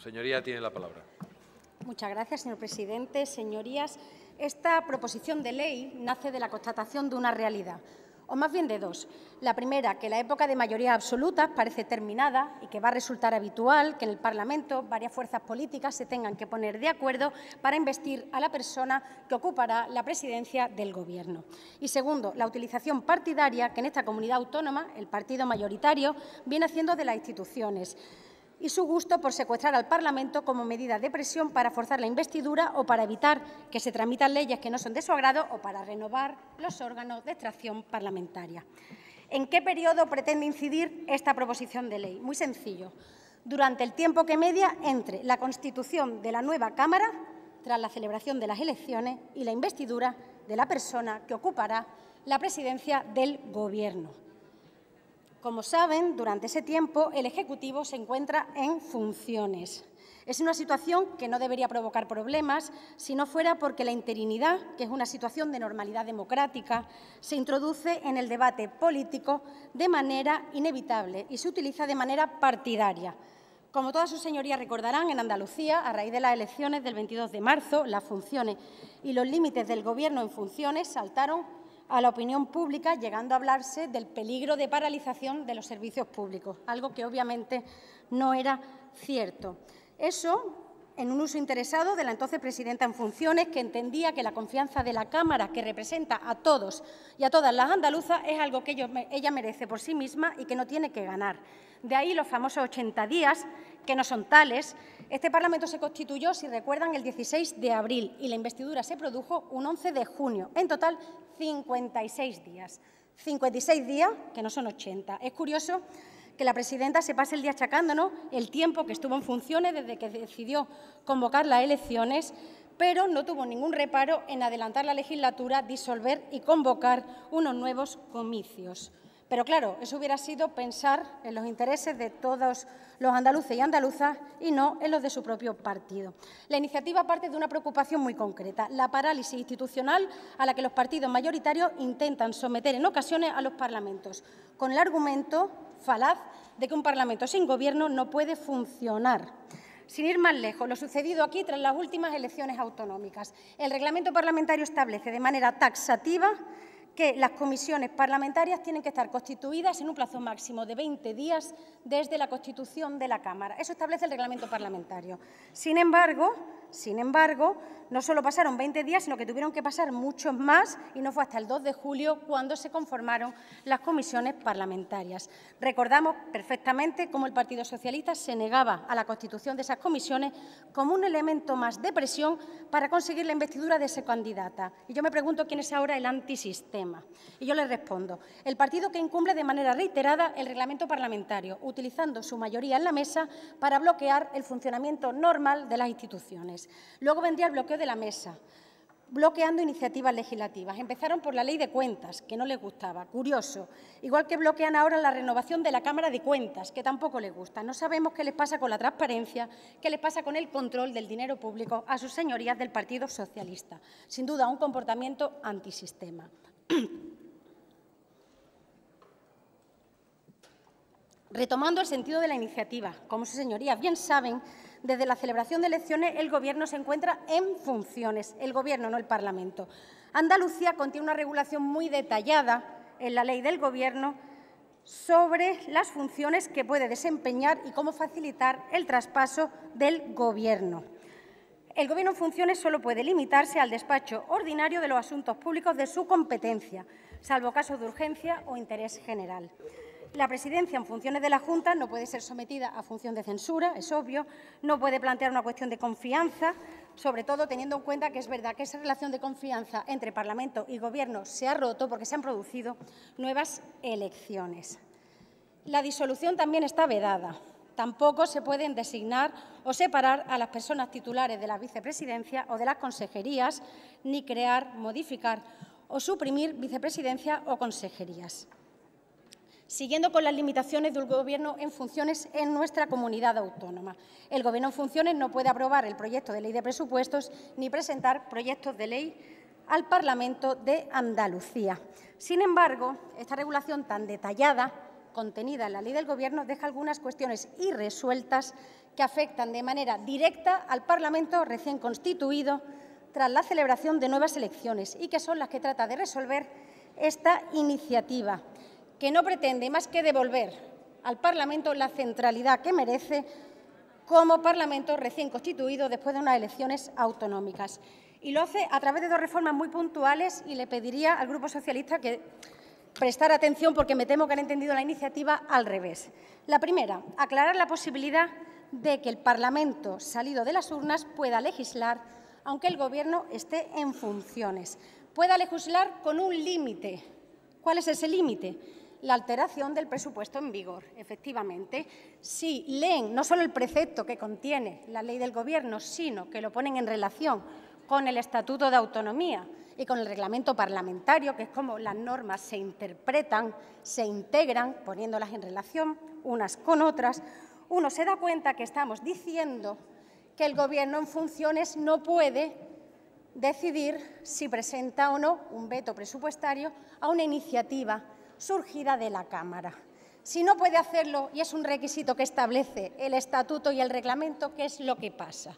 Señoría, tiene la palabra. Muchas gracias, señor presidente. Señorías, esta proposición de ley nace de la constatación de una realidad, o más bien de dos. La primera, que la época de mayoría absoluta parece terminada y que va a resultar habitual que en el Parlamento varias fuerzas políticas se tengan que poner de acuerdo para investir a la persona que ocupará la presidencia del Gobierno. Y segundo, la utilización partidaria que en esta comunidad autónoma el partido mayoritario viene haciendo de las instituciones y su gusto por secuestrar al Parlamento como medida de presión para forzar la investidura o para evitar que se tramitan leyes que no son de su agrado o para renovar los órganos de extracción parlamentaria. ¿En qué periodo pretende incidir esta proposición de ley? Muy sencillo. Durante el tiempo que media entre la constitución de la nueva Cámara, tras la celebración de las elecciones, y la investidura de la persona que ocupará la presidencia del Gobierno. Como saben, durante ese tiempo el Ejecutivo se encuentra en funciones. Es una situación que no debería provocar problemas si no fuera porque la interinidad, que es una situación de normalidad democrática, se introduce en el debate político de manera inevitable y se utiliza de manera partidaria. Como todas sus señorías recordarán, en Andalucía, a raíz de las elecciones del 22 de marzo, las funciones y los límites del Gobierno en funciones saltaron a la opinión pública, llegando a hablarse del peligro de paralización de los servicios públicos, algo que obviamente no era cierto. Eso en un uso interesado de la entonces presidenta en funciones, que entendía que la confianza de la Cámara, que representa a todos y a todas las andaluzas, es algo que ella merece por sí misma y que no tiene que ganar. De ahí los famosos 80 días, que no son tales. Este Parlamento se constituyó, si recuerdan, el 16 de abril y la investidura se produjo un 11 de junio. En total, 56 días. 56 días, que no son 80. Es curioso que la presidenta se pase el día achacándonos el tiempo que estuvo en funciones desde que decidió convocar las elecciones, pero no tuvo ningún reparo en adelantar la legislatura, disolver y convocar unos nuevos comicios. Pero, claro, eso hubiera sido pensar en los intereses de todos los andaluces y andaluzas y no en los de su propio partido. La iniciativa parte de una preocupación muy concreta, la parálisis institucional a la que los partidos mayoritarios intentan someter en ocasiones a los parlamentos, con el argumento falaz de que un Parlamento sin Gobierno no puede funcionar. Sin ir más lejos, lo sucedido aquí tras las últimas elecciones autonómicas. El reglamento parlamentario establece de manera taxativa que las comisiones parlamentarias tienen que estar constituidas en un plazo máximo de 20 días desde la constitución de la Cámara. Eso establece el reglamento parlamentario. Sin embargo, no solo pasaron 20 días, sino que tuvieron que pasar muchos más y no fue hasta el 2 de julio cuando se conformaron las comisiones parlamentarias. Recordamos perfectamente cómo el Partido Socialista se negaba a la constitución de esas comisiones como un elemento más de presión para conseguir la investidura de esa candidata. Y yo me pregunto quién es ahora el antisistema. Y yo les respondo, el partido que incumple de manera reiterada el reglamento parlamentario, utilizando su mayoría en la mesa para bloquear el funcionamiento normal de las instituciones. Luego vendría el bloqueo de la mesa, bloqueando iniciativas legislativas. Empezaron por la Ley de Cuentas, que no les gustaba. Curioso, igual que bloquean ahora la renovación de la Cámara de Cuentas, que tampoco les gusta. No sabemos qué les pasa con la transparencia, qué les pasa con el control del dinero público a sus señorías del Partido Socialista. Sin duda, un comportamiento antisistema. Retomando el sentido de la iniciativa, como sus señorías bien saben, desde la celebración de elecciones el Gobierno se encuentra en funciones, el Gobierno, no el Parlamento. Andalucía contiene una regulación muy detallada en la ley del Gobierno sobre las funciones que puede desempeñar y cómo facilitar el traspaso del Gobierno. El Gobierno en funciones solo puede limitarse al despacho ordinario de los asuntos públicos de su competencia, salvo casos de urgencia o interés general. La presidencia en funciones de la Junta no puede ser sometida a función de censura, es obvio, no puede plantear una cuestión de confianza, sobre todo teniendo en cuenta que es verdad que esa relación de confianza entre Parlamento y Gobierno se ha roto porque se han producido nuevas elecciones. La disolución también está vedada. Tampoco se pueden designar o separar a las personas titulares de la vicepresidencia o de las consejerías, ni crear, modificar o suprimir vicepresidencia o consejerías. Siguiendo con las limitaciones del Gobierno en funciones en nuestra comunidad autónoma. El Gobierno en funciones no puede aprobar el proyecto de ley de presupuestos ni presentar proyectos de ley al Parlamento de Andalucía. Sin embargo, esta regulación tan detallada, contenida en la ley del Gobierno, deja algunas cuestiones irresueltas que afectan de manera directa al Parlamento recién constituido tras la celebración de nuevas elecciones y que son las que trata de resolver esta iniciativa, que no pretende más que devolver al Parlamento la centralidad que merece como Parlamento recién constituido después de unas elecciones autonómicas. Y lo hace a través de dos reformas muy puntuales y le pediría al Grupo Socialista que prestara atención porque me temo que han entendido la iniciativa al revés. La primera, aclarar la posibilidad de que el Parlamento, salido de las urnas, pueda legislar aunque el Gobierno esté en funciones. Pueda legislar con un límite. ¿Cuál es ese límite? La alteración del presupuesto en vigor. Efectivamente, si leen no solo el precepto que contiene la ley del Gobierno, sino que lo ponen en relación con el Estatuto de Autonomía y con el reglamento parlamentario, que es como las normas se interpretan, se integran, poniéndolas en relación unas con otras, uno se da cuenta que estamos diciendo que el Gobierno en funciones no puede decidir si presenta o no un veto presupuestario a una iniciativa surgida de la Cámara. Si no puede hacerlo, y es un requisito que establece el Estatuto y el Reglamento, ¿qué es lo que pasa?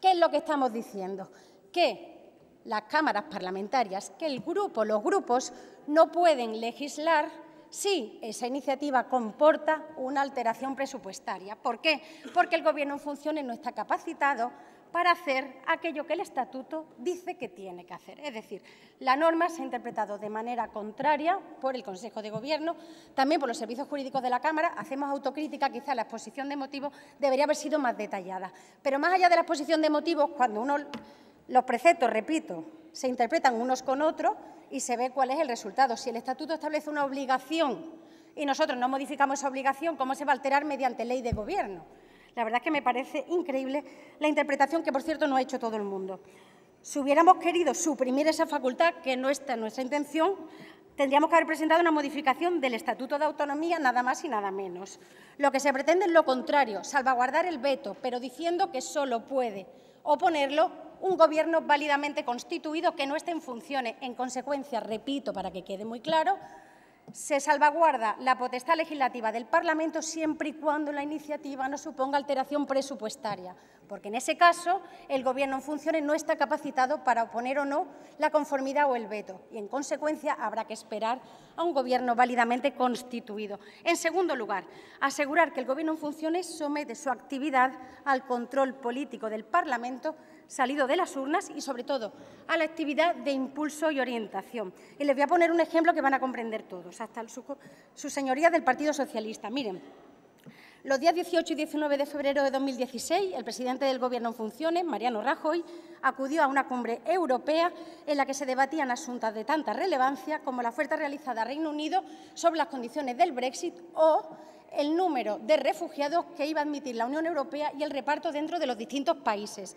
¿Qué es lo que estamos diciendo? Que las cámaras parlamentarias, que los grupos, no pueden legislar si esa iniciativa comporta una alteración presupuestaria. ¿Por qué? Porque el Gobierno en funciones no está capacitado para hacer aquello que el Estatuto dice que tiene que hacer. Es decir, la norma se ha interpretado de manera contraria por el Consejo de Gobierno, también por los servicios jurídicos de la Cámara. Hacemos autocrítica, quizá la exposición de motivos debería haber sido más detallada. Pero más allá de la exposición de motivos, cuando los preceptos, repito, se interpretan unos con otros y se ve cuál es el resultado. Si el Estatuto establece una obligación y nosotros no modificamos esa obligación, ¿cómo se va a alterar mediante ley de Gobierno? La verdad es que me parece increíble la interpretación que, por cierto, no ha hecho todo el mundo. Si hubiéramos querido suprimir esa facultad, que no está en nuestra intención, tendríamos que haber presentado una modificación del Estatuto de Autonomía, nada más y nada menos. Lo que se pretende es lo contrario, salvaguardar el veto, pero diciendo que solo puede oponerlo un Gobierno válidamente constituido que no esté en funciones. En consecuencia, repito, para que quede muy claro, se salvaguarda la potestad legislativa del Parlamento siempre y cuando la iniciativa no suponga alteración presupuestaria, porque en ese caso el Gobierno en funciones no está capacitado para oponer o no la conformidad o el veto y, en consecuencia, habrá que esperar a un Gobierno válidamente constituido. En segundo lugar, asegurar que el Gobierno en funciones somete su actividad al control político del Parlamento salido de las urnas y, sobre todo, a la actividad de impulso y orientación. Y les voy a poner un ejemplo que van a comprender todos, hasta sus señorías del Partido Socialista. Miren, los días 18 y 19 de febrero de 2016, el presidente del Gobierno en funciones, Mariano Rajoy, acudió a una cumbre europea en la que se debatían asuntos de tanta relevancia como la oferta realizada a Reino Unido sobre las condiciones del Brexit o el número de refugiados que iba a admitir la Unión Europea y el reparto dentro de los distintos países.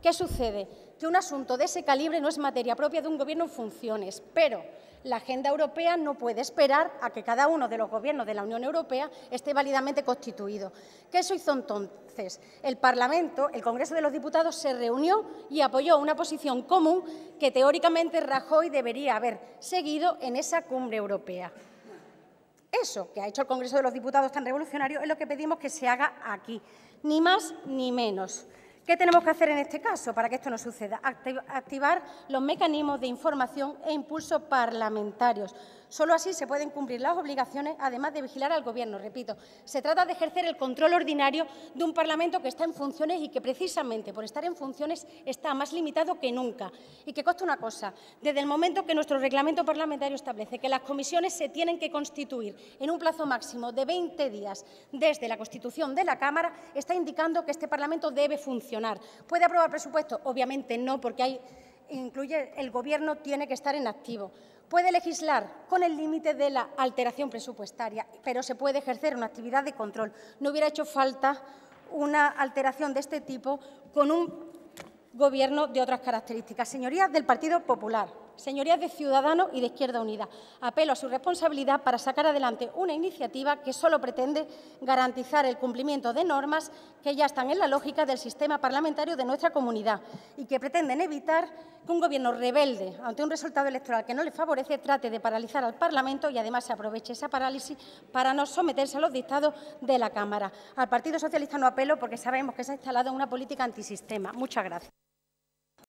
¿Qué sucede? Que un asunto de ese calibre no es materia propia de un Gobierno en funciones, pero la agenda europea no puede esperar a que cada uno de los gobiernos de la Unión Europea esté válidamente constituido. ¿Qué se hizo entonces? El Parlamento, el Congreso de los Diputados, se reunió y apoyó una posición común que teóricamente Rajoy debería haber seguido en esa cumbre europea. Eso que ha hecho el Congreso de los Diputados tan revolucionario es lo que pedimos que se haga aquí, ni más ni menos. ¿Qué tenemos que hacer en este caso para que esto no suceda? Activar los mecanismos de información e impulso parlamentarios. Solo así se pueden cumplir las obligaciones, además de vigilar al Gobierno. Repito, se trata de ejercer el control ordinario de un Parlamento que está en funciones y que, precisamente por estar en funciones, está más limitado que nunca. Y que conste una cosa, desde el momento que nuestro reglamento parlamentario establece que las comisiones se tienen que constituir en un plazo máximo de 20 días desde la constitución de la Cámara, está indicando que este Parlamento debe funcionar. ¿Puede aprobar presupuesto? Obviamente no, porque incluye el Gobierno tiene que estar en activo. Puede legislar con el límite de la alteración presupuestaria, pero se puede ejercer una actividad de control. No hubiera hecho falta una alteración de este tipo con un Gobierno de otras características. Señorías del Partido Popular, Señorías de Ciudadanos y de Izquierda Unida, apelo a su responsabilidad para sacar adelante una iniciativa que solo pretende garantizar el cumplimiento de normas que ya están en la lógica del sistema parlamentario de nuestra comunidad y que pretenden evitar que un Gobierno rebelde ante un resultado electoral que no le favorece trate de paralizar al Parlamento y, además, se aproveche esa parálisis para no someterse a los dictados de la Cámara. Al Partido Socialista no apelo porque sabemos que se ha instalado en una política antisistema. Muchas gracias.